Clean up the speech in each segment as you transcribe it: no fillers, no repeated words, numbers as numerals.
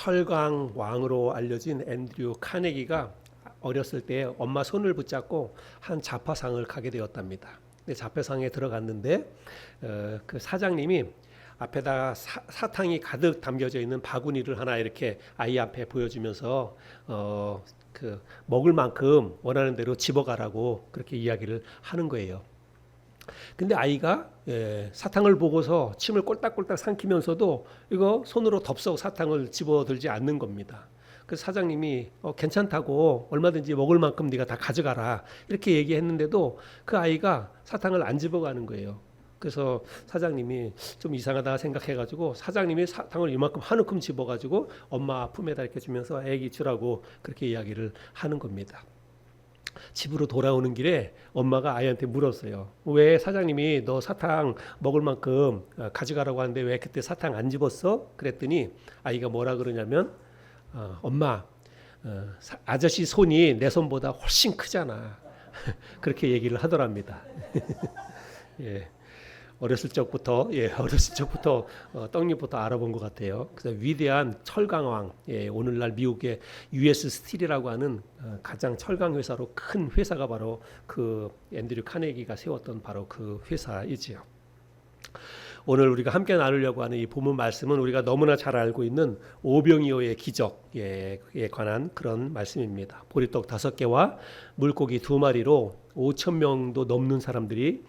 철강 왕으로 알려진 앤드류 카네기가 어렸을 때 엄마 손을 붙잡고 한 잡화상을 가게 되었답니다. 근데 잡화상에 들어갔는데 그 사장님이 앞에다 사탕이 가득 담겨져 있는 바구니를 하나 이렇게 아이 앞에 보여주면서 그 먹을 만큼 원하는 대로 집어가라고 그렇게 이야기를 하는 거예요. 근데 아이가 사탕을 보고서 침을 꼴딱꼴딱 삼키면서도 이거 손으로 덥석 사탕을 집어들지 않는 겁니다. 그래서 사장님이 괜찮다고 얼마든지 먹을 만큼 네가 다 가져가라 이렇게 얘기했는데도 그 아이가 사탕을 안 집어가는 거예요. 그래서 사장님이 좀 이상하다 생각해가지고 사장님이 사탕을 이만큼 한 움큼 집어가지고 엄마 품에다 이렇게 주면서 애기 주라고 그렇게 이야기를 하는 겁니다. 집으로 돌아오는 길에 엄마가 아이한테 물었어요. 왜 사장님이 너 사탕 먹을 만큼 가져가라고 하는데 왜 그때 사탕 안 집었어? 그랬더니 아이가 뭐라 그러냐면 엄마 아저씨 손이 내 손보다 훨씬 크잖아. 그렇게 얘기를 하더랍니다. 예. 어렸을 적부터 떡잎부터 알아본 것 같아요. 그래서 위대한 철강왕, 오늘날 미국의 US 스틸이라고 하는 가장 철강 회사로 큰 회사가 바로 그 앤드류 카네기가 세웠던 바로 그 회사이지요. 오늘 우리가 함께 나누려고 하는 이 본문 말씀은 우리가 너무나 잘 알고 있는 오병이어의 기적에 관한 그런 말씀입니다. 보리떡 5개와 물고기 2마리로 5,000명도 넘는 사람들이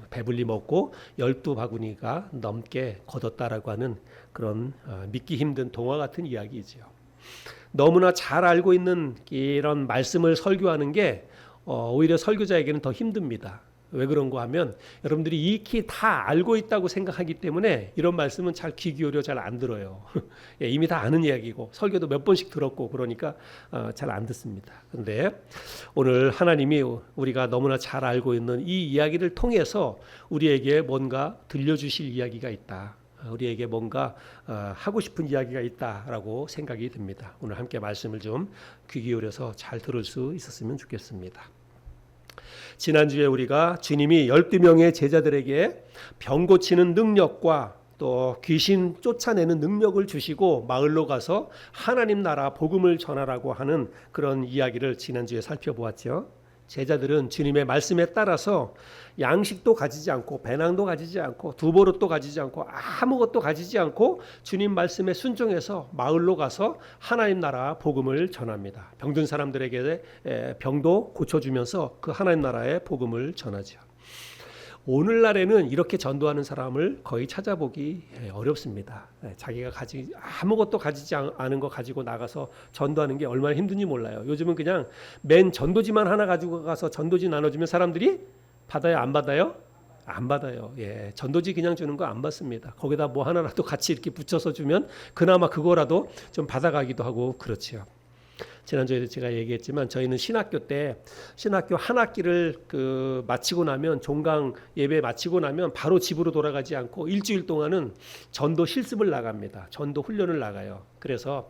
배불리 먹고 12바구니가 넘게 거뒀다라고 하는 그런 믿기 힘든 동화 같은 이야기이지요. 너무나 잘 알고 있는 이런 말씀을 설교하는 게 오히려 설교자에게는 더 힘듭니다. 왜 그런가 하면 여러분들이 익히 다 알고 있다고 생각하기 때문에 이런 말씀은 잘 귀 기울여 잘 안 들어요. 이미 다 아는 이야기고 설교도 몇 번씩 들었고 그러니까 잘 안 듣습니다. 그런데 오늘 하나님이 우리가 너무나 잘 알고 있는 이 이야기를 통해서 우리에게 뭔가 들려주실 이야기가 있다. 우리에게 뭔가 하고 싶은 이야기가 있다라고 생각이 듭니다. 오늘 함께 말씀을 좀 귀 기울여서 잘 들을 수 있었으면 좋겠습니다. 지난주에 우리가 주님이 12명의 제자들에게 병 고치는 능력과 또 귀신 쫓아내는 능력을 주시고 마을로 가서 하나님 나라 복음을 전하라고 하는 그런 이야기를 지난주에 살펴보았죠. 제자들은 주님의 말씀에 따라서 양식도 가지지 않고 배낭도 가지지 않고 두보릇도 가지지 않고 아무것도 가지지 않고 주님 말씀에 순종해서 마을로 가서 하나님 나라 복음을 전합니다. 병든 사람들에게 병도 고쳐주면서 그 하나님 나라의 복음을 전하죠. 오늘날에는 이렇게 전도하는 사람을 거의 찾아보기 어렵습니다. 자기가 아무것도 가지지 않은 거 가지고 나가서 전도하는 게 얼마나 힘든지 몰라요. 요즘은 그냥 맨 전도지만 하나 가지고 가서 전도지 나눠주면 사람들이 받아요? 안 받아요? 안 받아요. 전도지 그냥 주는 거 안 받습니다. 거기다 뭐 하나라도 같이 이렇게 붙여서 주면 그나마 그거라도 좀 받아가기도 하고 그렇지요. 지난주에도 제가 얘기했지만 저희는 신학교 한 학기를 마치고 나면 종강 예배 마치고 나면 바로 집으로 돌아가지 않고 일주일 동안은 전도 실습을 나갑니다. 전도 훈련을 나가요. 그래서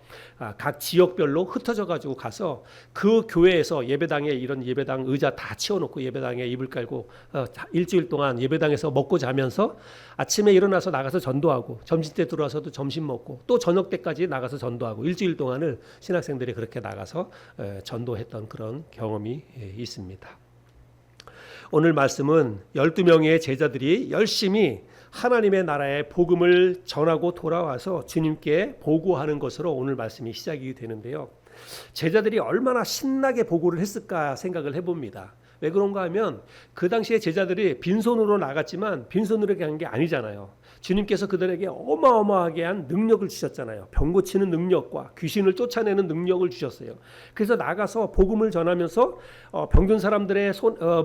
각 지역별로 흩어져 가지고 가서 그 교회에서 예배당에 이런 예배당 의자 다 치워놓고 예배당에 이불 깔고 일주일 동안 예배당에서 먹고 자면서 아침에 일어나서 나가서 전도하고 점심때 들어와서도 점심 먹고 또 저녁 때까지 나가서 전도하고 일주일 동안을 신학생들이 그렇게 나가서 전도했던 그런 경험이 있습니다. 오늘 말씀은 12명의 제자들이 열심히 하나님의 나라의 복음을 전하고 돌아와서 주님께 보고하는 것으로 오늘 말씀이 시작이 되는데요. 제자들이 얼마나 신나게 보고를 했을까 생각을 해봅니다. 왜 그런가 하면 그 당시에 제자들이 빈손으로 나갔지만 빈손으로 간 게 아니잖아요. 주님께서 그들에게 어마어마하게 한 능력을 주셨잖아요. 병 고치는 능력과 귀신을 쫓아내는 능력을 주셨어요. 그래서 나가서 복음을 전하면서 병든 사람들의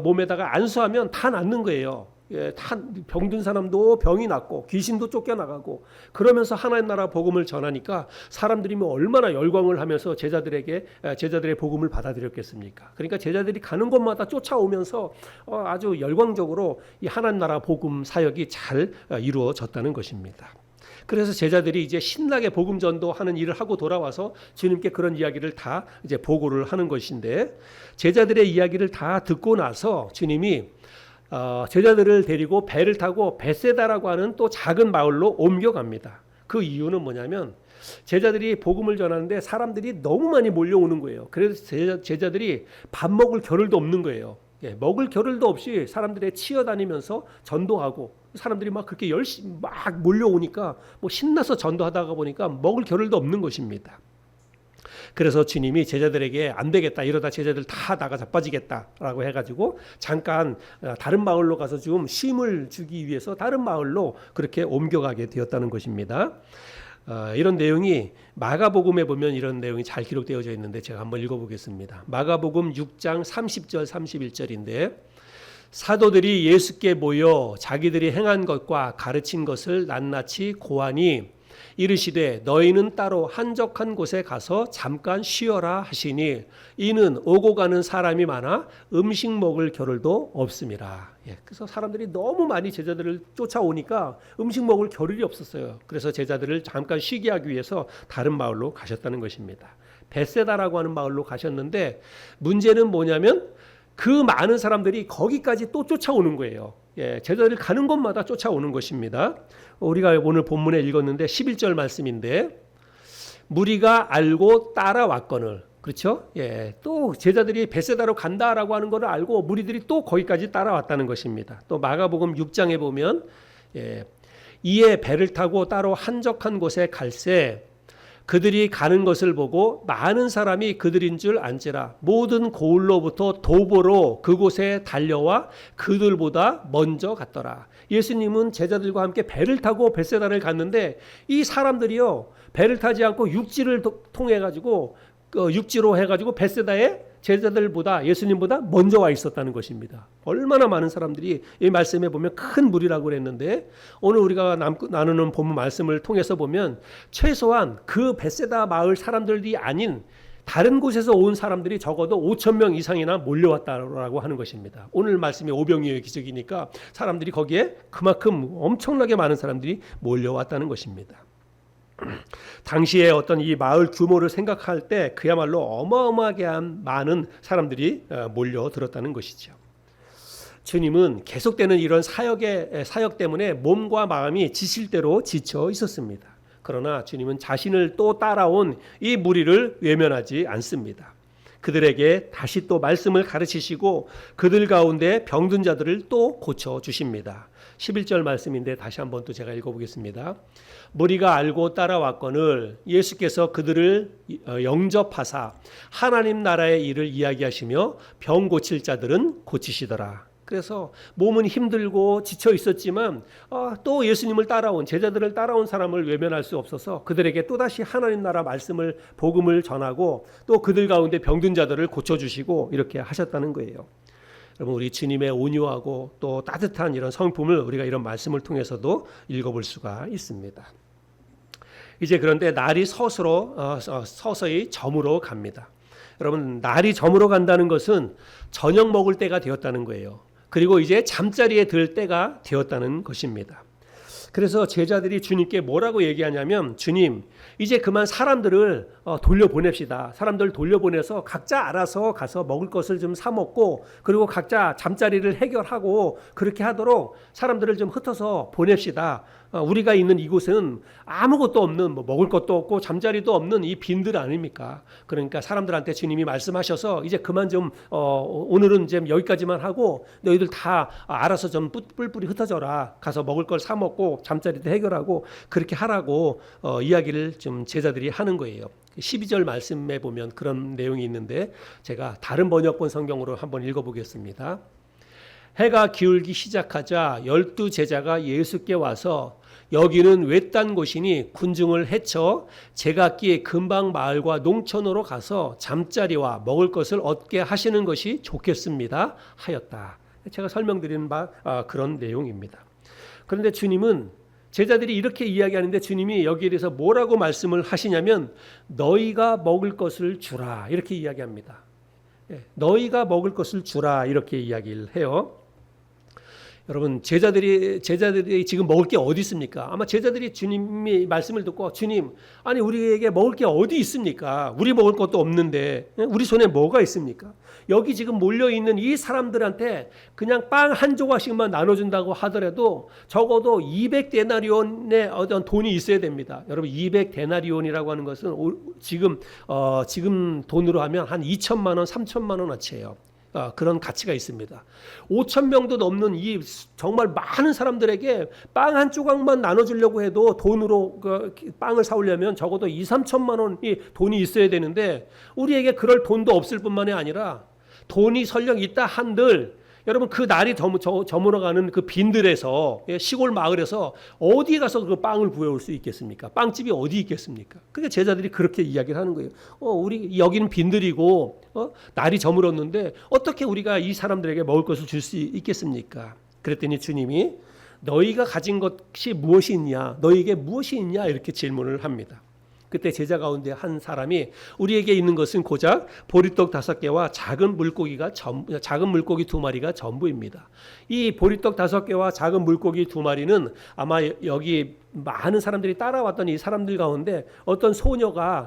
몸에다가 안수하면 다 낫는 거예요. 다 병든 사람도 병이 낫고 귀신도 쫓겨나가고 그러면서 하나님 나라 복음을 전하니까 사람들이 얼마나 열광을 하면서 제자들의 복음을 받아들였겠습니까? 그러니까 제자들이 가는 곳마다 쫓아오면서 아주 열광적으로 이 하나님 나라 복음 사역이 잘 이루어졌다는 것입니다. 그래서 제자들이 이제 신나게 복음 전도하는 일을 하고 돌아와서 주님께 그런 이야기를 다 이제 보고를 하는 것인데 제자들의 이야기를 다 듣고 나서 주님이 제자들을 데리고 배를 타고 벳세다라고 하는 또 작은 마을로 옮겨갑니다. 그 이유는 뭐냐면 제자들이 복음을 전하는데 사람들이 너무 많이 몰려오는 거예요. 그래서 제자들이 밥 먹을 겨를도 없는 거예요. 먹을 겨를도 없이 사람들의 치여다니면서 전도하고, 사람들이 막 그렇게 열심히 막 몰려오니까 뭐 신나서 전도하다가 보니까 먹을 겨를도 없는 것입니다. 그래서 주님이 제자들에게 안 되겠다, 이러다 제자들 다 나가 자빠지겠다라고 해가지고 잠깐 다른 마을로 가서 좀 쉼을 주기 위해서 다른 마을로 그렇게 옮겨가게 되었다는 것입니다. 이런 내용이 마가복음에 보면 이런 내용이 잘 기록되어져 있는데 제가 한번 읽어보겠습니다. 마가복음 6장 30절 31절인데, 사도들이 예수께 모여 자기들이 행한 것과 가르친 것을 낱낱이 고하니 이르시되 너희는 따로 한적한 곳에 가서 잠깐 쉬어라 하시니 이는 오고 가는 사람이 많아 음식 먹을 겨를도 없음이라. 그래서 사람들이 너무 많이 제자들을 쫓아오니까 음식 먹을 겨를이 없었어요. 그래서 제자들을 잠깐 쉬게 하기 위해서 다른 마을로 가셨다는 것입니다. 베세다라고 하는 마을로 가셨는데, 문제는 뭐냐면 그 많은 사람들이 거기까지 또 쫓아오는 거예요. 제자들 가는 곳마다 쫓아오는 것입니다. 우리가 오늘 본문에 읽었는데 11절 말씀인데, 무리가 알고 따라왔거늘, 그렇죠? 또 제자들이 베세다로 간다라고 하는 것을 알고 무리들이 또 거기까지 따라왔다는 것입니다. 또 마가복음 6장에 보면 이에 배를 타고 따로 한적한 곳에 갈새 그들이 가는 것을 보고 많은 사람이 그들인 줄 안지라 모든 고을로부터 도보로 그곳에 달려와 그들보다 먼저 갔더라. 예수님은 제자들과 함께 배를 타고 벳세다를 갔는데 이 사람들이요, 배를 타지 않고 육지를 통해 가지고 육지로 해가지고 벳세다에 제자들보다, 예수님보다 먼저 와 있었다는 것입니다. 얼마나 많은 사람들이, 이 말씀에 보면 큰 무리라고 그랬는데, 오늘 우리가 나누는 본문 말씀을 통해서 보면 최소한 그 벳세다 마을 사람들이 아닌 다른 곳에서 온 사람들이 적어도 5,000명 이상이나 몰려왔다라고 하는 것입니다. 오늘 말씀이 오병이어의 기적이니까 사람들이 거기에 그만큼 엄청나게 많은 사람들이 몰려왔다는 것입니다. 당시에 어떤 이 마을 규모를 생각할 때 그야말로 어마어마하게 많은 사람들이 몰려들었다는 것이죠. 주님은 계속되는 이런 사역 때문에 몸과 마음이 지칠 대로 지쳐 있었습니다. 그러나 주님은 자신을 또 따라온 이 무리를 외면하지 않습니다. 그들에게 다시 또 말씀을 가르치시고 그들 가운데 병든 자들을 또 고쳐주십니다. 11절 말씀인데 다시 한번 또 제가 읽어보겠습니다. 무리가 알고 따라왔거늘 예수께서 그들을 영접하사 하나님 나라의 일을 이야기하시며 병 고칠 자들은 고치시더라. 그래서 몸은 힘들고 지쳐 있었지만 또 예수님을 따라온, 제자들을 따라온 사람을 외면할 수 없어서 그들에게 또다시 하나님 나라 말씀을, 복음을 전하고 또 그들 가운데 병든 자들을 고쳐주시고 이렇게 하셨다는 거예요. 여러분, 우리 주님의 온유하고 또 따뜻한 이런 성품을 우리가 이런 말씀을 통해서도 읽어볼 수가 있습니다. 이제 그런데 날이 서서히 저물어 갑니다. 여러분, 날이 저물어 간다는 것은 저녁 먹을 때가 되었다는 거예요. 그리고 이제 잠자리에 들 때가 되었다는 것입니다. 그래서 제자들이 주님께 뭐라고 얘기하냐면, 주님, 이제 그만 사람들을 돌려보냅시다. 사람들 돌려보내서 각자 알아서 가서 먹을 것을 좀 사 먹고, 그리고 각자 잠자리를 해결하고 그렇게 하도록 사람들을 좀 흩어서 보냅시다. 우리가 있는 이곳은 아무것도 없는, 먹을 것도 없고 잠자리도 없는 이 빈들 아닙니까? 그러니까 사람들한테 주님이 말씀하셔서 이제 그만 좀 오늘은 좀 여기까지만 하고 너희들 다 알아서 좀 뿔뿔이 흩어져라. 가서 먹을 걸 사 먹고 잠자리도 해결하고 그렇게 하라고 이야기를 좀 제자들이 하는 거예요. 12절 말씀에 보면 그런 내용이 있는데 제가 다른 번역본 성경으로 한번 읽어보겠습니다. 해가 기울기 시작하자 12 제자가 예수께 와서 여기는 외딴 곳이니 군중을 헤쳐 제각기 근방 마을과 농촌으로 가서 잠자리와 먹을 것을 얻게 하시는 것이 좋겠습니다 하였다. 제가 설명드리는 바 그런 내용입니다. 그런데 주님은, 제자들이 이렇게 이야기하는데 주님이 여기에 대해서 뭐라고 말씀을 하시냐면 너희가 먹을 것을 주라 이렇게 이야기합니다. 너희가 먹을 것을 주라 이렇게 이야기를 해요. 여러분 제자들이 지금 먹을 게 어디 있습니까? 아마 제자들이 주님의 말씀을 듣고 주님, 아니 우리에게 먹을 게 어디 있습니까? 우리 먹을 것도 없는데 우리 손에 뭐가 있습니까? 여기 지금 몰려 있는 이 사람들한테 그냥 빵 한 조각씩만 나눠준다고 하더라도 적어도 200데나리온의 어떤 돈이 있어야 됩니다. 여러분 200데나리온이라고 하는 것은 지금 돈으로 하면 한 2천만 원, 3천만 원어치예요. 그런 가치가 있습니다. 5천 명도 넘는 이 정말 많은 사람들에게 빵 한 조각만 나눠주려고 해도 돈으로 빵을 사오려면 적어도 2, 3천만 원이 돈이 있어야 되는데 우리에게 그럴 돈도 없을 뿐만이 아니라 돈이 설령 있다 한들 여러분 그 날이 저물어가는 그 빈들에서 시골 마을에서 어디 가서 그 빵을 구해올 수 있겠습니까? 빵집이 어디 있겠습니까? 그러니까 제자들이 그렇게 이야기를 하는 거예요. 우리 여기는 빈들이고 날이 저물었는데 어떻게 우리가 이 사람들에게 먹을 것을 줄 수 있겠습니까? 그랬더니 주님이 너희가 가진 것이 무엇이 있냐? 너희에게 무엇이 있냐? 이렇게 질문을 합니다. 그때 제자 가운데 한 사람이 우리에게 있는 것은 고작 보리떡 5개와 작은 물고기 2마리가 전부입니다. 이 보리떡 5개와 작은 물고기 2마리는 아마 여기 많은 사람들이 따라왔던 이 사람들 가운데 어떤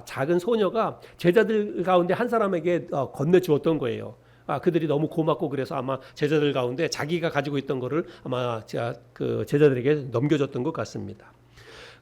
작은 소녀가 제자들 가운데 한 사람에게 건네주었던 거예요. 그들이 너무 고맙고 그래서 아마 제자들 가운데 자기가 가지고 있던 거를 아마 그 제자들에게 넘겨줬던 것 같습니다.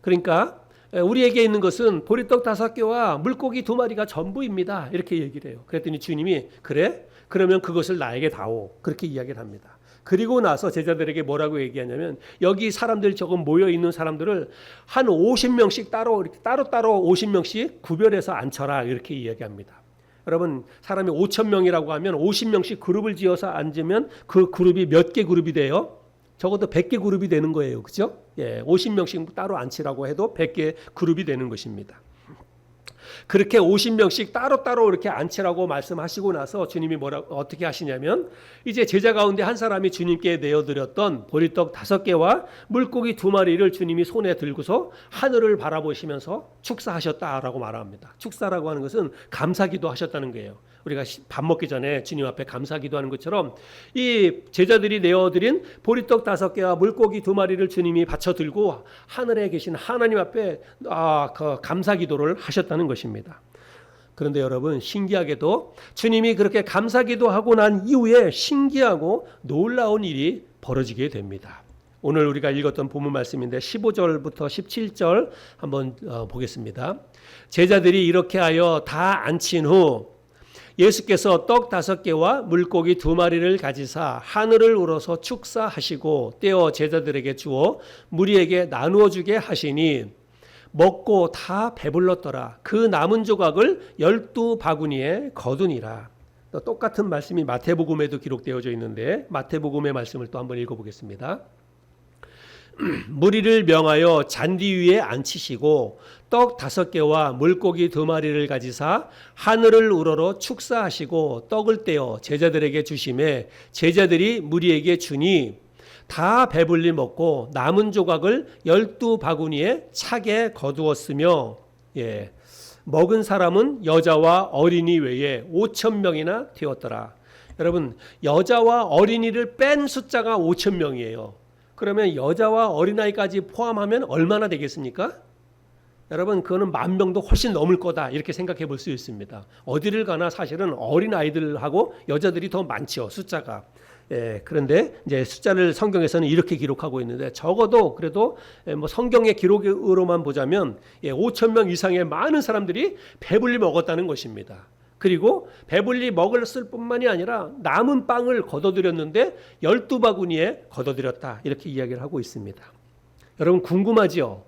그러니까 우리에게 있는 것은 보리떡 5개와 물고기 2마리가 전부입니다. 이렇게 얘기를 해요. 그랬더니 주님이 그래? 그러면 그것을 나에게 다오. 그렇게 이야기를 합니다. 그리고 나서 제자들에게 뭐라고 얘기하냐면 여기 사람들 조금 모여 있는 사람들을 한 50명씩 따로 50명씩 구별해서 앉혀라. 이렇게 이야기합니다. 여러분 사람이 5천 명이라고 하면 50명씩 그룹을 지어서 앉으면 그 그룹이 몇 개 그룹이 돼요? 적어도 100개 그룹이 되는 거예요. 그죠? 50명씩 따로 앉히라고 해도 100개 그룹이 되는 것입니다. 그렇게 50명씩 따로따로 이렇게 앉히라고 말씀하시고 나서 주님이 어떻게 하시냐면 이제 제자 가운데 한 사람이 주님께 내어드렸던 보리떡 5개와 물고기 2마리를 주님이 손에 들고서 하늘을 바라보시면서 축사하셨다라고 말합니다. 축사라고 하는 것은 감사기도 하셨다는 거예요. 우리가 밥 먹기 전에 주님 앞에 감사기도 하는 것처럼 이 제자들이 내어드린 보리떡 5개와 물고기 2마리를 주님이 받쳐 들고 하늘에 계신 하나님 앞에 그 감사기도를 하셨다는 것입니다. 그런데 여러분 신기하게도 주님이 그렇게 감사기도 하고 난 이후에 신기하고 놀라운 일이 벌어지게 됩니다. 오늘 우리가 읽었던 본문 말씀인데 15절부터 17절 한번 보겠습니다. 제자들이 이렇게 하여 다 앉힌 후 예수께서 떡 5개와 물고기 2마리를 가지사 하늘을 우러서 축사하시고 떼어 제자들에게 주어 무리에게 나누어 주게 하시니 먹고 다 배불렀더라. 그 남은 조각을 12바구니에 거두니라. 똑같은 말씀이 마태복음에도 기록되어져 있는데 마태복음의 말씀을 또 한번 읽어보겠습니다. 무리를 명하여 잔디 위에 앉히시고 떡 5개와 물고기 2마리를 가지사 하늘을 우러러 축사하시고 떡을 떼어 제자들에게 주시매 제자들이 무리에게 주니 다 배불리 먹고 남은 조각을 12바구니에 차게 거두었으며 먹은 사람은 여자와 어린이 외에 5,000명이나 되었더라. 여러분 여자와 어린이를 뺀 숫자가 5,000명이에요. 그러면 여자와 어린아이까지 포함하면 얼마나 되겠습니까? 여러분 그거는 10,000명도 훨씬 넘을 거다 이렇게 생각해 볼 수 있습니다. 어디를 가나 사실은 어린아이들하고 여자들이 더 많죠 숫자가. 그런데 이제 숫자를 성경에서는 이렇게 기록하고 있는데 적어도 그래도 뭐 성경의 기록으로만 보자면 5,000명 이상의 많은 사람들이 배불리 먹었다는 것입니다. 그리고 배불리 먹었을 뿐만이 아니라 남은 빵을 거둬들였는데 12바구니에 거둬들였다 이렇게 이야기를 하고 있습니다. 여러분 궁금하지요?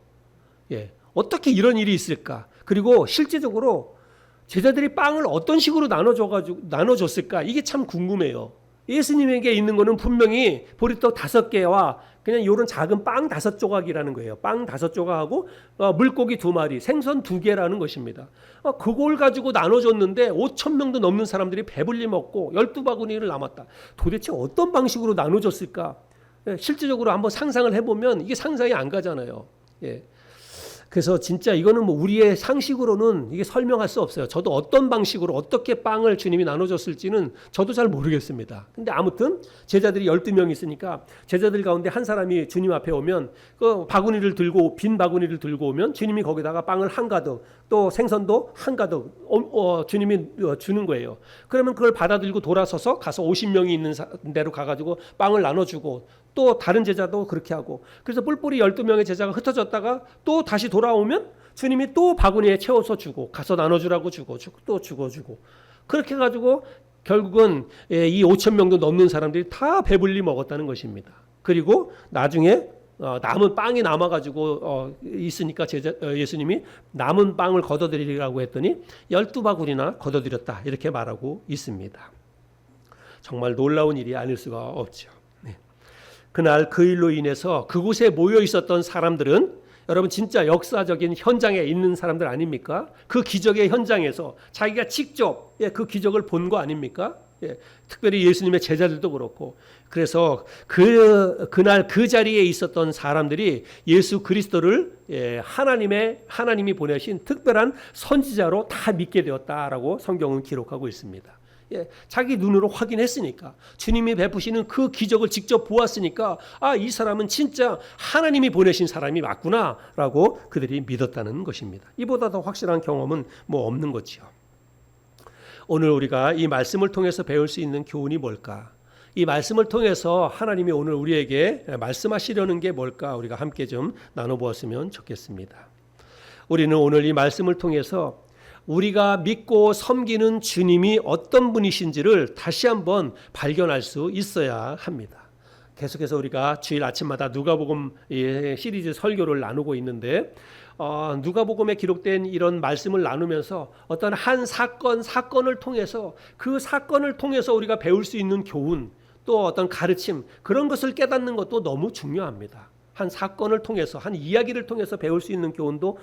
어떻게 이런 일이 있을까? 그리고 실제적으로 제자들이 빵을 어떤 식으로 나눠줬을까? 이게 참 궁금해요. 예수님에게 있는 거는 분명히 보리떡 5개와 그냥 이런 작은 빵 5조각이라는 거예요. 빵 5조각하고 물고기 2마리, 생선 2개라는 것입니다. 그걸 가지고 나눠줬는데 5,000명도 넘는 사람들이 배불리 먹고 12바구니를 남았다. 도대체 어떤 방식으로 나눠줬을까? 실제적으로 한번 상상을 해보면 이게 상상이 안 가잖아요. 그래서 진짜 이거는 뭐 우리의 상식으로는 이게 설명할 수 없어요. 저도 어떤 방식으로 어떻게 빵을 주님이 나눠줬을지는 저도 잘 모르겠습니다. 근데 아무튼 제자들이 12명 있으니까 제자들 가운데 한 사람이 주님 앞에 오면 그 바구니를 들고 빈 바구니를 들고 오면 주님이 거기다가 빵을 한가득 또 생선도 한가득 주님이 주는 거예요. 그러면 그걸 받아 들고 돌아서서 가서 50명이 있는 데로 가가지고 빵을 나눠주고 또 다른 제자도 그렇게 하고 그래서 뿔뿔이 12명의 제자가 흩어졌다가 또 다시 돌아오면 주님이 또 바구니에 채워서 주고 가서 나눠주라고 주고 또 주고 그렇게 해가지고 결국은 이 5천 명도 넘는 사람들이 다 배불리 먹었다는 것입니다. 그리고 나중에 남은 빵이 남아가지고 있으니까 예수님이 남은 빵을 걷어들이라고 했더니 12바구니나 걷어들였다 이렇게 말하고 있습니다. 정말 놀라운 일이 아닐 수가 없죠. 그날 그 일로 인해서 그곳에 모여 있었던 사람들은 여러분 진짜 역사적인 현장에 있는 사람들 아닙니까? 그 기적의 현장에서 자기가 직접 그 기적을 본 거 아닙니까? 특별히 예수님의 제자들도 그렇고 그래서 그날 그 자리에 있었던 사람들이 예수 그리스도를 하나님이 보내신 특별한 선지자로 다 믿게 되었다라고 성경은 기록하고 있습니다. 자기 눈으로 확인했으니까 주님이 베푸시는 그 기적을 직접 보았으니까 이 사람은 진짜 하나님이 보내신 사람이 맞구나라고 그들이 믿었다는 것입니다. 이보다 더 확실한 경험은 뭐 없는 거죠. 오늘 우리가 이 말씀을 통해서 배울 수 있는 교훈이 뭘까? 이 말씀을 통해서 하나님이 오늘 우리에게 말씀하시려는 게 뭘까? 우리가 함께 좀 나눠보았으면 좋겠습니다. 우리는 오늘 이 말씀을 통해서 우리가 믿고 섬기는 주님이 어떤 분이신지를 다시 한번 발견할 수 있어야 합니다. 계속해서 우리가 주일 아침마다 누가복음 시리즈 설교를 나누고 있는데 누가복음에 기록된 이런 말씀을 나누면서 어떤 한 사건을 통해서 그 사건을 통해서 우리가 배울 수 있는 교훈 또 어떤 가르침 그런 것을 깨닫는 것도 너무 중요합니다. 한 사건을 통해서 한 이야기를 통해서 배울 수 있는 교훈도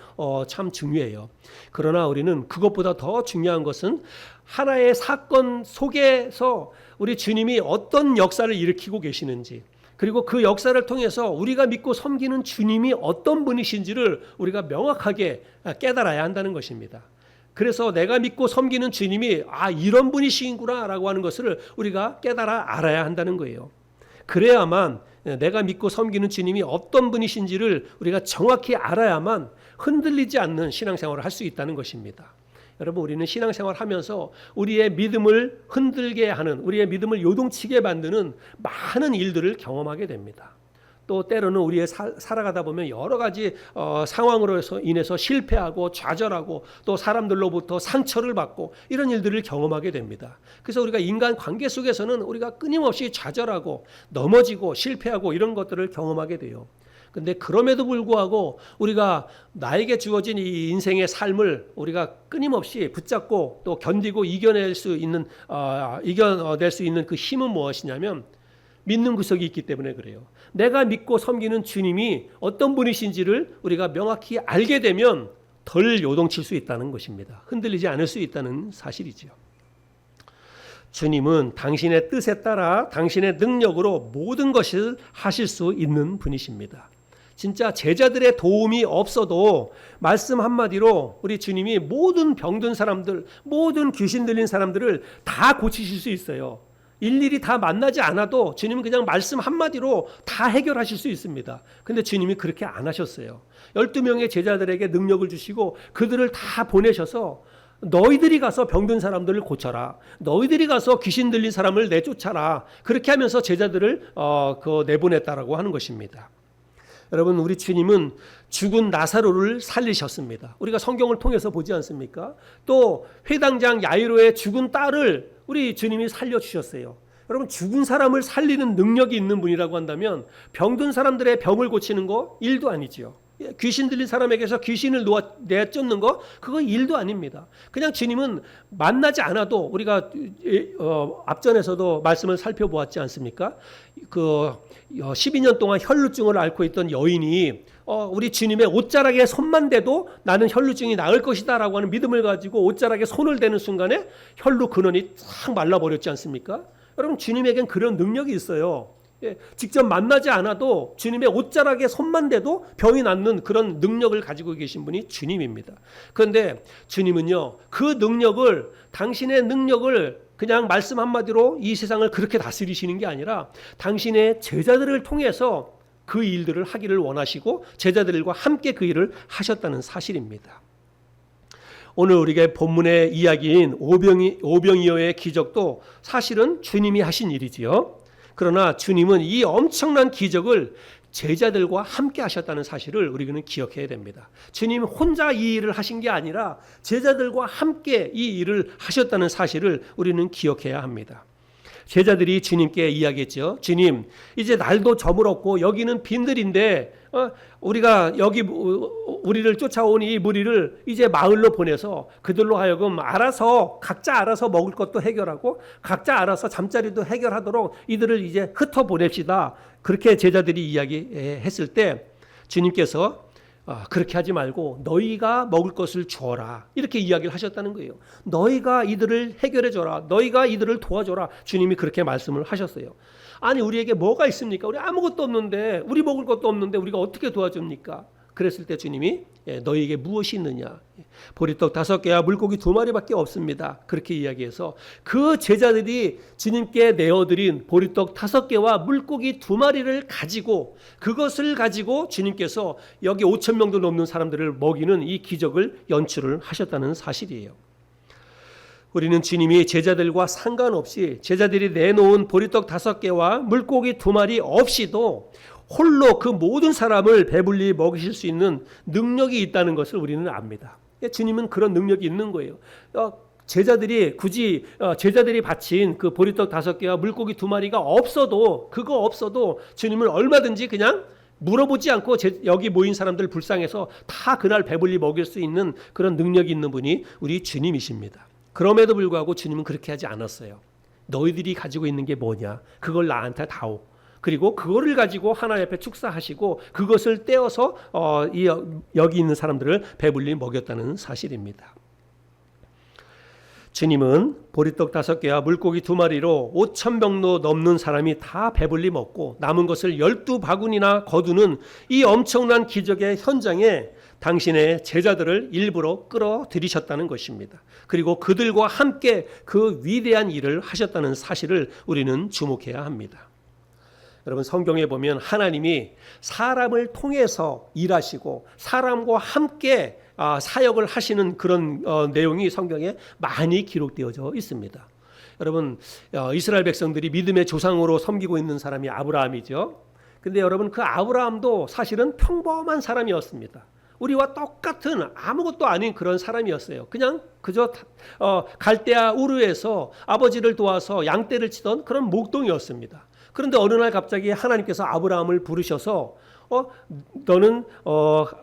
참 중요해요. 그러나 우리는 그것보다 더 중요한 것은 하나의 사건 속에서 우리 주님이 어떤 역사를 일으키고 계시는지 그리고 그 역사를 통해서 우리가 믿고 섬기는 주님이 어떤 분이신지를 우리가 명확하게 깨달아야 한다는 것입니다. 그래서 내가 믿고 섬기는 주님이 이런 분이시구나 라고 하는 것을 우리가 깨달아 알아야 한다는 거예요. 그래야만 내가 믿고 섬기는 주님이 어떤 분이신지를 우리가 정확히 알아야만 흔들리지 않는 신앙생활을 할 수 있다는 것입니다. 여러분 우리는 신앙생활을 하면서 우리의 믿음을 흔들게 하는 우리의 믿음을 요동치게 만드는 많은 일들을 경험하게 됩니다. 또 때로는 우리의 살아가다 보면 여러 가지 상황으로 인해서 실패하고 좌절하고 또 사람들로부터 상처를 받고 이런 일들을 경험하게 됩니다. 그래서 우리가 인간 관계 속에서는 우리가 끊임없이 좌절하고 넘어지고 실패하고 이런 것들을 경험하게 돼요. 근데 그럼에도 불구하고 우리가 나에게 주어진 이 인생의 삶을 우리가 끊임없이 붙잡고 또 견디고 이겨낼 수 있는 그 힘은 무엇이냐면 믿는 구석이 있기 때문에 그래요. 내가 믿고 섬기는 주님이 어떤 분이신지를 우리가 명확히 알게 되면 덜 요동칠 수 있다는 것입니다. 흔들리지 않을 수 있다는 사실이죠. 주님은 당신의 뜻에 따라 당신의 능력으로 모든 것을 하실 수 있는 분이십니다. 진짜 제자들의 도움이 없어도 말씀 한마디로 우리 주님이 모든 병든 사람들, 모든 귀신 들린 사람들을 다 고치실 수 있어요. 일일이 다 만나지 않아도 주님은 그냥 말씀 한마디로 다 해결하실 수 있습니다. 근데 주님이 그렇게 안 하셨어요. 12명의 제자들에게 능력을 주시고 그들을 다 보내셔서 너희들이 가서 병든 사람들을 고쳐라. 너희들이 가서 귀신 들린 사람을 내쫓아라. 그렇게 하면서 제자들을 내보냈다라고 하는 것입니다. 여러분 우리 주님은 죽은 나사로를 살리셨습니다. 우리가 성경을 통해서 보지 않습니까? 또 회당장 야이로의 죽은 딸을 우리 주님이 살려주셨어요. 여러분 죽은 사람을 살리는 능력이 있는 분이라고 한다면 병든 사람들의 병을 고치는 거 일도 아니지요. 귀신 들린 사람에게서 귀신을 내쫓는 거 그거 일도 아닙니다. 그냥 주님은 만나지 않아도 우리가 앞전에서도 말씀을 살펴보았지 않습니까? 12년 동안 혈루증을 앓고 있던 여인이 우리 주님의 옷자락에 손만 대도 나는 혈루증이 나을 것이다 라고 하는 믿음을 가지고 옷자락에 손을 대는 순간에 혈루 근원이 싹 말라버렸지 않습니까? 여러분 주님에겐 그런 능력이 있어요. 직접 만나지 않아도 주님의 옷자락에 손만 대도 병이 낫는 그런 능력을 가지고 계신 분이 주님입니다. 그런데 주님은요, 그 능력을, 당신의 능력을 그냥 말씀 한마디로 이 세상을 그렇게 다스리시는 게 아니라 당신의 제자들을 통해서 그 일들을 하기를 원하시고 제자들과 함께 그 일을 하셨다는 사실입니다. 오늘 우리가 본문의 이야기인 오병이어의 기적도 사실은 주님이 하신 일이지요. 그러나 주님은 이 엄청난 기적을 제자들과 함께 하셨다는 사실을 우리는 기억해야 됩니다. 주님 혼자 이 일을 하신 게 아니라 제자들과 함께 이 일을 하셨다는 사실을 우리는 기억해야 합니다. 제자들이 주님께 이야기했죠. 주님, 이제 날도 저물었고 여기는 빈들인데 우리가 여기 우리를 쫓아온 이 무리를 이제 마을로 보내서 그들로 하여금 각자 알아서 먹을 것도 해결하고 각자 알아서 잠자리도 해결하도록 이들을 이제 흩어보냅시다. 그렇게 제자들이 이야기했을 때 주님께서 그렇게 하지 말고 너희가 먹을 것을 주어라, 이렇게 이야기를 하셨다는 거예요. 너희가 이들을 해결해 줘라, 너희가 이들을 도와줘라. 주님이 그렇게 말씀을 하셨어요. 아니, 우리에게 뭐가 있습니까? 우리 아무것도 없는데, 우리 먹을 것도 없는데 우리가 어떻게 도와줍니까? 그랬을 때 주님이 너희에게 무엇이 있느냐? 보리떡 5개와 물고기 2마리밖에 없습니다. 그렇게 이야기해서 그 제자들이 주님께 내어드린 보리떡 5개와 물고기 2마리를 가지고, 그것을 가지고 주님께서 여기 5,000명도 넘는 사람들을 먹이는 이 기적을 연출을 하셨다는 사실이에요. 우리는 주님이 제자들과 상관없이 제자들이 내놓은 보리떡 5개와 물고기 2마리 없이도 홀로 그 모든 사람을 배불리 먹이실 수 있는 능력이 있다는 것을 우리는 압니다. 주님은 그런 능력이 있는 거예요. 제자들이 굳이 제자들이 바친 그 보리떡 5개와 물고기 2마리가 없어도, 그거 없어도 주님은 얼마든지 그냥 물어보지 않고 여기 모인 사람들 불쌍해서 다 그날 배불리 먹일 수 있는 그런 능력이 있는 분이 우리 주님이십니다. 그럼에도 불구하고 주님은 그렇게 하지 않았어요. 너희들이 가지고 있는 게 뭐냐? 그걸 나한테 다오. 그리고 그거를 가지고 하나님 앞에 축사하시고 그것을 떼어서 여기 있는 사람들을 배불리 먹였다는 사실입니다. 주님은 보리떡 5개와 물고기 2마리로 5,000명도 넘는 사람이 다 배불리 먹고 남은 것을 12바구니나 거두는 이 엄청난 기적의 현장에 당신의 제자들을 일부러 끌어들이셨다는 것입니다. 그리고 그들과 함께 그 위대한 일을 하셨다는 사실을 우리는 주목해야 합니다. 여러분, 성경에 보면 하나님이 사람을 통해서 일하시고 사람과 함께 사역을 하시는 그런 내용이 성경에 많이 기록되어져 있습니다. 여러분, 이스라엘 백성들이 믿음의 조상으로 섬기고 있는 사람이 아브라함이죠. 근데 여러분, 그 아브라함도 사실은 평범한 사람이었습니다. 우리와 똑같은 아무것도 아닌 그런 사람이었어요. 그냥 그저 갈대아 우르에서 아버지를 도와서 양떼를 치던 그런 목동이었습니다. 그런데 어느 날 갑자기 하나님께서 아브라함을 부르셔서 너는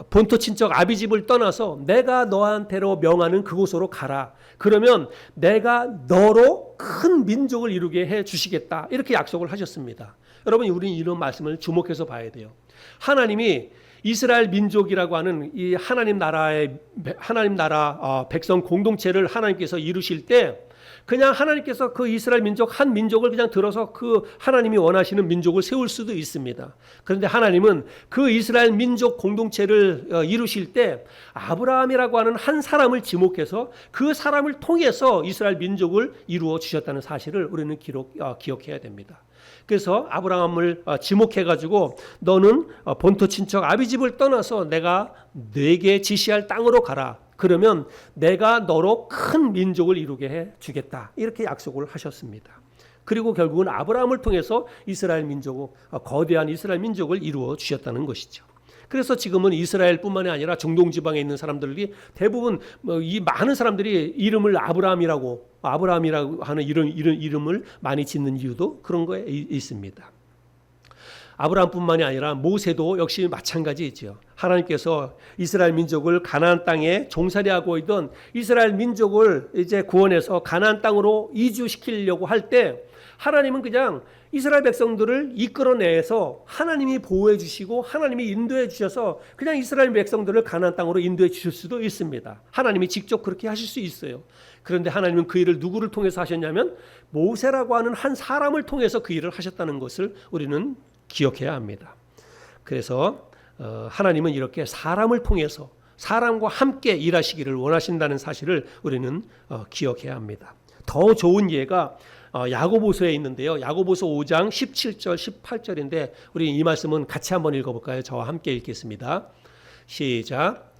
본토 친척 아비집을 떠나서 내가 너한테로 명하는 그곳으로 가라. 그러면 내가 너로 큰 민족을 이루게 해 주시겠다. 이렇게 약속을 하셨습니다. 여러분, 우리는 이런 말씀을 주목해서 봐야 돼요. 하나님이 이스라엘 민족이라고 하는 이 하나님 나라 백성 공동체를 하나님께서 이루실 때 그냥 하나님께서 그 이스라엘 민족 한 민족을 그냥 들어서 그 하나님이 원하시는 민족을 세울 수도 있습니다. 그런데 하나님은 그 이스라엘 민족 공동체를 이루실 때 아브라함이라고 하는 한 사람을 지목해서 그 사람을 통해서 이스라엘 민족을 이루어 주셨다는 사실을 우리는 기억해야 됩니다. 그래서 아브라함을 지목해가지고 너는 본토 친척 아비집을 떠나서 내가 네게 지시할 땅으로 가라. 그러면 내가 너로 큰 민족을 이루게 해 주겠다. 이렇게 약속을 하셨습니다. 그리고 결국은 아브라함을 통해서 이스라엘 민족, 거대한 이스라엘 민족을 이루어 주셨다는 것이죠. 그래서 지금은 이스라엘뿐만이 아니라 중동 지방에 있는 사람들이 대부분 이 많은 사람들이 이름을 아브라함이라고 하는 이름을 많이 짓는 이유도 그런 거에 있습니다. 아브라함뿐만이 아니라 모세도 역시 마찬가지죠. 하나님께서 이스라엘 민족을 가나안 땅에 종살이하고 있던 이스라엘 민족을 이제 구원해서 가나안 땅으로 이주시키려고 할 때 하나님은 그냥 이스라엘 백성들을 이끌어내서 하나님이 보호해 주시고 하나님이 인도해 주셔서 그냥 이스라엘 백성들을 가나안 땅으로 인도해 주실 수도 있습니다. 하나님이 직접 그렇게 하실 수 있어요. 그런데 하나님은 그 일을 누구를 통해서 하셨냐면 모세라고 하는 한 사람을 통해서 그 일을 하셨다는 것을 우리는 기억해야 합니다. 그래서 하나님은 이렇게 사람을 통해서 사람과 함께 일하시기를 원하신다는 사실을 우리는 기억해야 합니다. 더 좋은 예가 야고보서에 있는데요. 야고보서 5장 17절 18절인데 우리 이 말씀은 같이 한번 읽어볼까요? 저와 함께 읽겠습니다. 시작.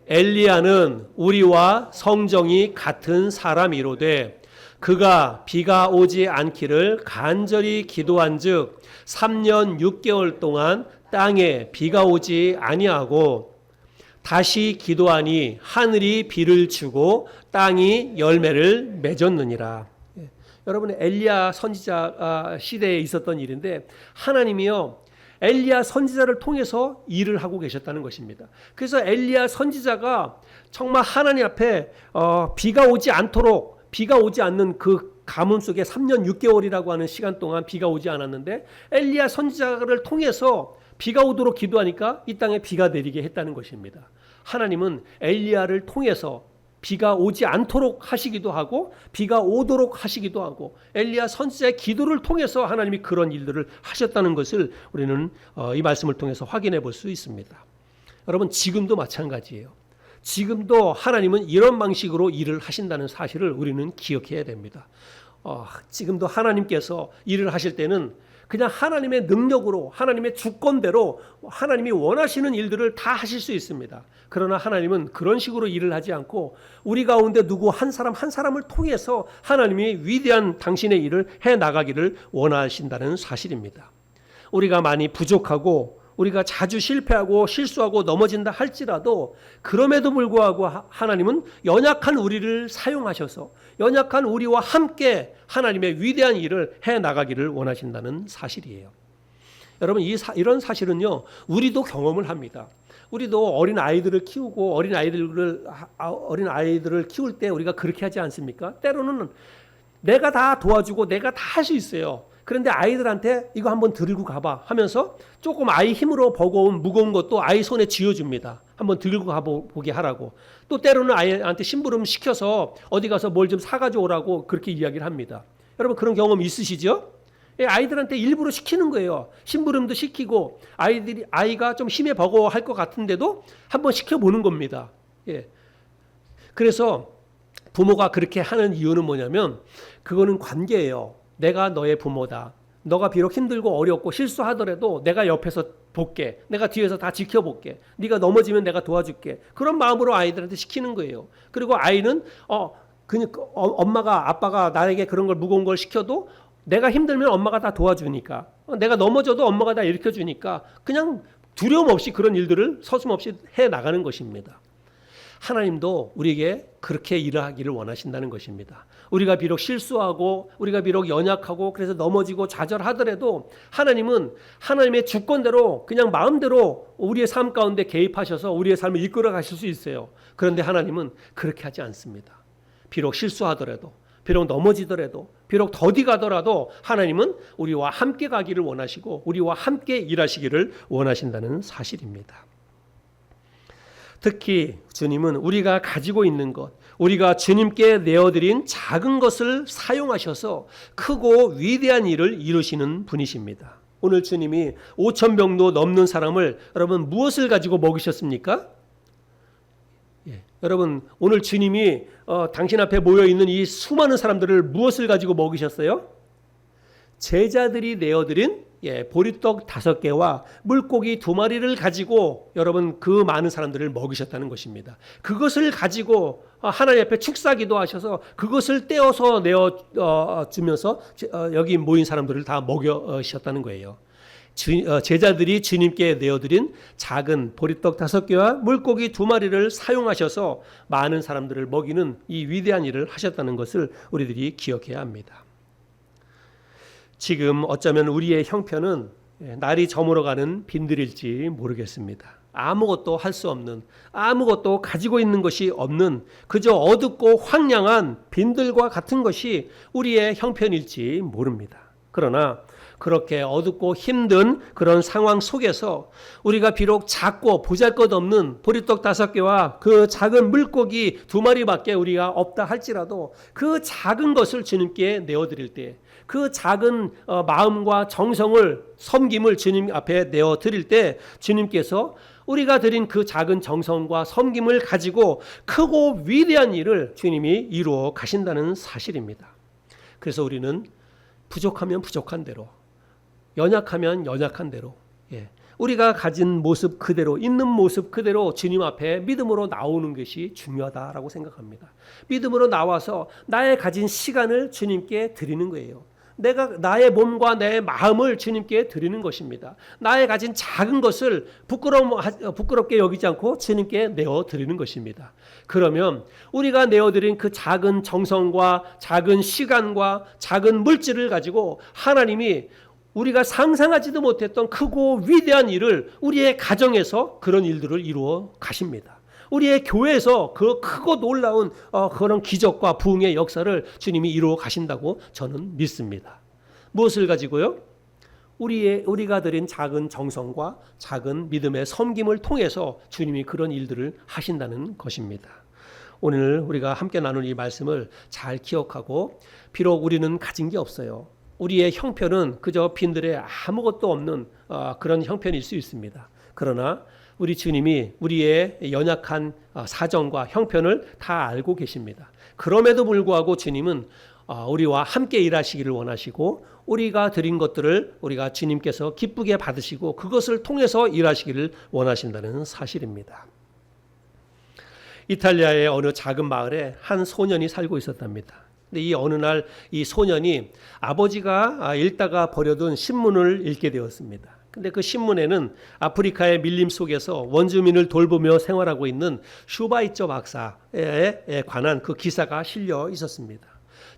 엘리야는 우리와 성정이 같은 사람이로되 그가 비가 오지 않기를 간절히 기도한즉 3년 6개월 동안 땅에 비가 오지 아니하고 다시 기도하니 하늘이 비를 주고 땅이 열매를 맺었느니라. 여러분, 엘리야 선지자 시대에 있었던 일인데 하나님이요 엘리야 선지자를 통해서 일을 하고 계셨다는 것입니다. 그래서 엘리야 선지자가 정말 하나님 앞에 비가 오지 않도록, 비가 오지 않는 그 가뭄 속에 3년 6개월이라고 하는 시간 동안 비가 오지 않았는데 엘리야 선지자를 통해서 비가 오도록 기도하니까 이 땅에 비가 내리게 했다는 것입니다. 하나님은 엘리야를 통해서 비가 오지 않도록 하시기도 하고 비가 오도록 하시기도 하고 엘리야 선지자의 기도를 통해서 하나님이 그런 일들을 하셨다는 것을 우리는 이 말씀을 통해서 확인해 볼 수 있습니다. 여러분, 지금도 마찬가지예요. 지금도 하나님은 이런 방식으로 일을 하신다는 사실을 우리는 기억해야 됩니다. 지금도 하나님께서 일을 하실 때는 그냥 하나님의 능력으로 하나님의 주권대로 하나님이 원하시는 일들을 다 하실 수 있습니다. 그러나 하나님은 그런 식으로 일을 하지 않고 우리 가운데 누구 한 사람 한 사람을 통해서 하나님이 위대한 당신의 일을 해나가기를 원하신다는 사실입니다. 우리가 많이 부족하고 우리가 자주 실패하고 실수하고 넘어진다 할지라도 그럼에도 불구하고 하나님은 연약한 우리를 사용하셔서 연약한 우리와 함께 하나님의 위대한 일을 해나가기를 원하신다는 사실이에요. 여러분, 이런 사실은요 우리도 경험을 합니다. 우리도 어린 아이들을 키우고 어린 아이들을 키울 때 우리가 그렇게 하지 않습니까? 때로는 내가 다 도와주고 내가 다 할 수 있어요. 그런데 아이들한테 이거 한번 들고 가봐 하면서 조금 아이 힘으로 버거운 무거운 것도 아이 손에 쥐어줍니다. 한번 들고 가보게 하라고. 또 때로는 아이한테 심부름 시켜서 어디 가서 뭘 좀 사가지고 오라고 그렇게 이야기를 합니다. 여러분, 그런 경험 있으시죠? 아이들한테 일부러 시키는 거예요. 심부름도 시키고 아이가 좀 힘에 버거워할 것 같은데도 한번 시켜보는 겁니다. 그래서 부모가 그렇게 하는 이유는 뭐냐면 그거는 관계예요. 내가 너의 부모다. 너가 비록 힘들고 어렵고 실수하더라도 내가 옆에서 볼게. 내가 뒤에서 다 지켜볼게. 네가 넘어지면 내가 도와줄게. 그런 마음으로 아이들한테 시키는 거예요. 그리고 아이는 엄마가 아빠가 나에게 그런 걸 무거운 걸 시켜도 내가 힘들면 엄마가 다 도와주니까 내가 넘어져도 엄마가 다 일으켜주니까 그냥 두려움 없이 그런 일들을 서슴없이 해나가는 것입니다. 하나님도 우리에게 그렇게 일하기를 원하신다는 것입니다. 우리가 비록 실수하고 우리가 비록 연약하고 그래서 넘어지고 좌절하더라도 하나님은 하나님의 주권대로 그냥 마음대로 우리의 삶 가운데 개입하셔서 우리의 삶을 이끌어 가실 수 있어요. 그런데 하나님은 그렇게 하지 않습니다. 비록 실수하더라도 비록 넘어지더라도 비록 더디 가더라도 하나님은 우리와 함께 가기를 원하시고 우리와 함께 일하시기를 원하신다는 사실입니다. 특히 주님은 우리가 가지고 있는 것, 우리가 주님께 내어드린 작은 것을 사용하셔서 크고 위대한 일을 이루시는 분이십니다. 오늘 주님이 5,000병도 넘는 사람을 여러분 무엇을 가지고 먹이셨습니까? 여러분, 오늘 주님이 당신 앞에 모여있는 이 수많은 사람들을 무엇을 가지고 먹이셨어요? 제자들이 내어드린 보리떡 5개와 물고기 2마리를 가지고 여러분 그 많은 사람들을 먹이셨다는 것입니다. 그것을 가지고 하나님 앞에 축사기도 하셔서 그것을 떼어서 내어주면서 여기 모인 사람들을 다 먹여셨다는 거예요. 제자들이 주님께 내어드린 작은 보리떡 5개와 물고기 2마리를 사용하셔서 많은 사람들을 먹이는 이 위대한 일을 하셨다는 것을 우리들이 기억해야 합니다. 지금 어쩌면 우리의 형편은 날이 저물어가는 빈들일지 모르겠습니다. 아무것도 할 수 없는, 아무것도 가지고 있는 것이 없는 그저 어둡고 황량한 빈들과 같은 것이 우리의 형편일지 모릅니다. 그러나 그렇게 어둡고 힘든 그런 상황 속에서 우리가 비록 작고 보잘것없는 보리떡 5개와 그 작은 물고기 2마리밖에 우리가 없다 할지라도 그 작은 것을 주님께 내어드릴 때, 그 작은 마음과 정성을, 섬김을 주님 앞에 내어드릴 때 주님께서 우리가 드린 그 작은 정성과 섬김을 가지고 크고 위대한 일을 주님이 이루어 가신다는 사실입니다. 그래서 우리는 부족하면 부족한 대로, 연약하면 연약한 대로, 우리가 가진 모습 그대로, 있는 모습 그대로 주님 앞에 믿음으로 나오는 것이 중요하다라고 생각합니다. 믿음으로 나와서 나의 가진 시간을 주님께 드리는 거예요. 나의 몸과 내 마음을 주님께 드리는 것입니다. 나의 가진 작은 것을 부끄럽게 여기지 않고 주님께 내어 드리는 것입니다. 그러면 우리가 내어드린 그 작은 정성과 작은 시간과 작은 물질을 가지고 하나님이 우리가 상상하지도 못했던 크고 위대한 일을 우리의 가정에서 그런 일들을 이루어 가십니다. 우리의 교회에서 그 크고 놀라운 그런 기적과 부흥의 역사를 주님이 이루어 가신다고 저는 믿습니다. 무엇을 가지고요? 우리가 드린 작은 정성과 작은 믿음의 섬김을 통해서 주님이 그런 일들을 하신다는 것입니다. 오늘 우리가 함께 나눈 이 말씀을 잘 기억하고, 비록 우리는 가진 게 없어요. 우리의 형편은 그저 빈들에 아무것도 없는 그런 형편일 수 있습니다. 그러나 우리 주님이 우리의 연약한 사정과 형편을 다 알고 계십니다. 그럼에도 불구하고 주님은 우리와 함께 일하시기를 원하시고, 우리가 드린 것들을 우리가 주님께서 기쁘게 받으시고 그것을 통해서 일하시기를 원하신다는 사실입니다. 이탈리아의 어느 작은 마을에 한 소년이 살고 있었답니다. 근데 이 어느 날 이 소년이 아버지가 읽다가 버려둔 신문을 읽게 되었습니다. 근데 그 신문에는 아프리카의 밀림 속에서 원주민을 돌보며 생활하고 있는 슈바이처 박사에 관한 그 기사가 실려 있었습니다.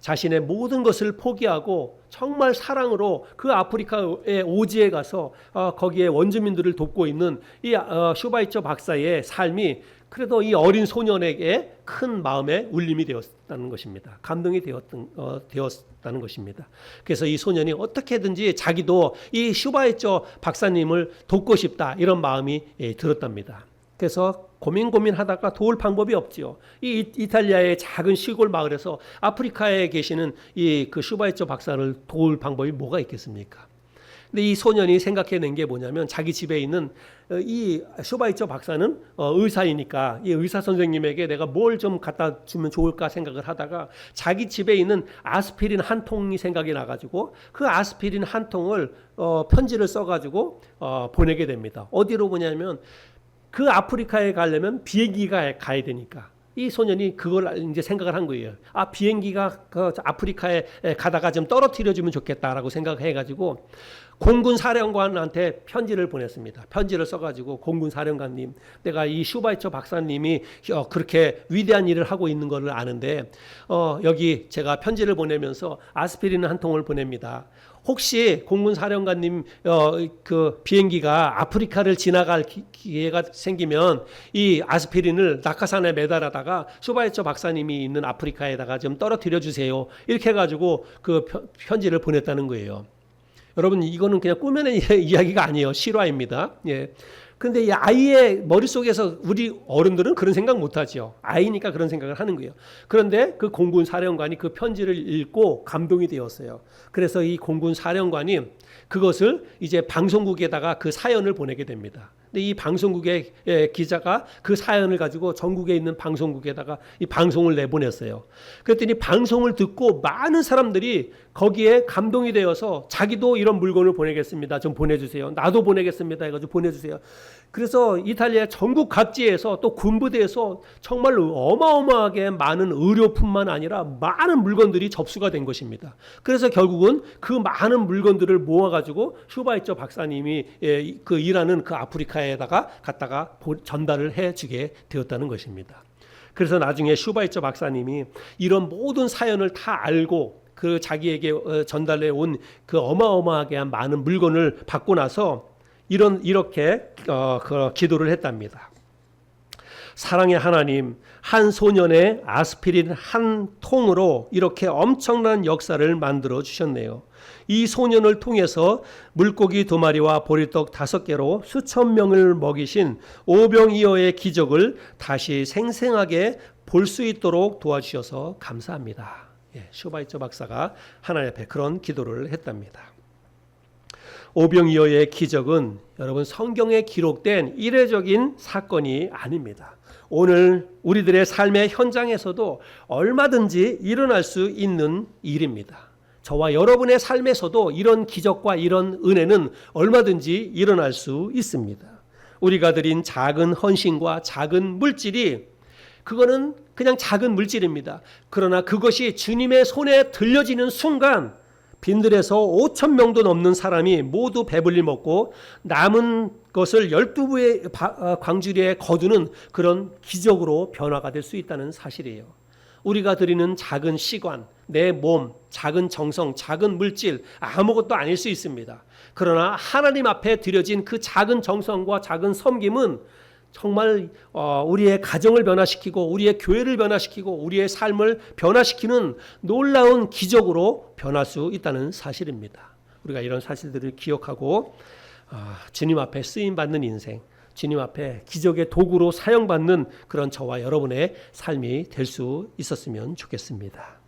자신의 모든 것을 포기하고 정말 사랑으로 그 아프리카의 오지에 가서 거기에 원주민들을 돕고 있는 이 슈바이처 박사의 삶이 그래도 이 어린 소년에게 큰 마음의 울림이 되었다는 것입니다. 감동이 되었다는 것입니다. 그래서 이 소년이 어떻게든지 자기도 이 슈바이처 박사님을 돕고 싶다, 이런 마음이 들었답니다. 그래서 고민하다가 도울 방법이 없지요. 이 이탈리아의 작은 시골 마을에서 아프리카에 계시는 이 그 슈바이처 박사를 도울 방법이 뭐가 있겠습니까? 근데 이 소년이 생각해낸 게 뭐냐면, 자기 집에 있는 이 슈바이처 박사는 의사이니까 이 의사 선생님에게 내가 뭘 좀 갖다 주면 좋을까 생각을 하다가 자기 집에 있는 아스피린 한 통이 생각이 나가지고 그 아스피린 한 통을 편지를 써가지고 보내게 됩니다. 어디로 보냐면 그 아프리카에 가려면 비행기가 가야 되니까 이 소년이 그걸 이제 생각을 한 거예요. 비행기가 그 아프리카에 가다가 좀 떨어뜨려 주면 좋겠다라고 생각해 가지고 공군 사령관한테 편지를 보냈습니다. 편지를 써가지고, 공군 사령관님, 내가 이 슈바이처 박사님이 그렇게 위대한 일을 하고 있는 것을 아는데 여기 제가 편지를 보내면서 아스피린 한 통을 보냅니다. 혹시 공군 사령관님 그 비행기가 아프리카를 지나갈 기회가 생기면 이 아스피린을 낙하산에 매달아다가 슈바이처 박사님이 있는 아프리카에다가 좀 떨어뜨려 주세요. 이렇게 해가지고 그 편지를 보냈다는 거예요. 여러분, 이거는 그냥 꾸며낸 이야기가 아니에요. 실화입니다. 예. 근데 이 아이의 머릿속에서 우리 어른들은 그런 생각 못하죠. 아이니까 그런 생각을 하는 거예요. 그런데 그 공군 사령관이 그 편지를 읽고 감동이 되었어요. 그래서 이 공군 사령관이 그것을 이제 방송국에다가 그 사연을 보내게 됩니다. 근데 이 방송국의 기자가 그 사연을 가지고 전국에 있는 방송국에다가 이 방송을 내보냈어요. 그랬더니 방송을 듣고 많은 사람들이 거기에 감동이 되어서 자기도 이런 물건을 보내겠습니다. 좀 보내주세요. 나도 보내겠습니다. 해가지고 보내주세요. 그래서 이탈리아 전국 각지에서 또 군부대에서 정말 어마어마하게 많은 의료품만 아니라 많은 물건들이 접수가 된 것입니다. 그래서 결국은 그 많은 물건들을 모아가지고 슈바이처 박사님이 그 일하는 그 아프리카에다가 갖다가 전달을 해주게 되었다는 것입니다. 그래서 나중에 슈바이처 박사님이 이런 모든 사연을 다 알고 그 자기에게 전달해 온 그 어마어마하게 많은 물건을 받고 나서 이렇게 기도를 했답니다. 사랑의 하나님, 한 소년의 아스피린 한 통으로 이렇게 엄청난 역사를 만들어 주셨네요. 이 소년을 통해서 물고기 2마리와 보리떡 5개로 수천 명을 먹이신 오병이어의 기적을 다시 생생하게 볼 수 있도록 도와주셔서 감사합니다. 슈바이처 박사가 하나님 앞에 그런 기도를 했답니다. 오병이어의 기적은 여러분 성경에 기록된 이례적인 사건이 아닙니다. 오늘 우리들의 삶의 현장에서도 얼마든지 일어날 수 있는 일입니다. 저와 여러분의 삶에서도 이런 기적과 이런 은혜는 얼마든지 일어날 수 있습니다. 우리가 드린 작은 헌신과 작은 물질이 그거는 그냥 작은 물질입니다. 그러나 그것이 주님의 손에 들려지는 순간 빈들에서 5,000명도 넘는 사람이 모두 배불리 먹고 남은 것을 12부의 광주리에 거두는 그런 기적으로 변화가 될 수 있다는 사실이에요. 우리가 드리는 작은 시간, 내 몸, 작은 정성, 작은 물질 아무것도 아닐 수 있습니다. 그러나 하나님 앞에 드려진 그 작은 정성과 작은 섬김은 정말 우리의 가정을 변화시키고 우리의 교회를 변화시키고 우리의 삶을 변화시키는 놀라운 기적으로 변할 수 있다는 사실입니다. 우리가 이런 사실들을 기억하고 주님 앞에 쓰임받는 인생, 주님 앞에 기적의 도구로 사용받는 그런 저와 여러분의 삶이 될 수 있었으면 좋겠습니다.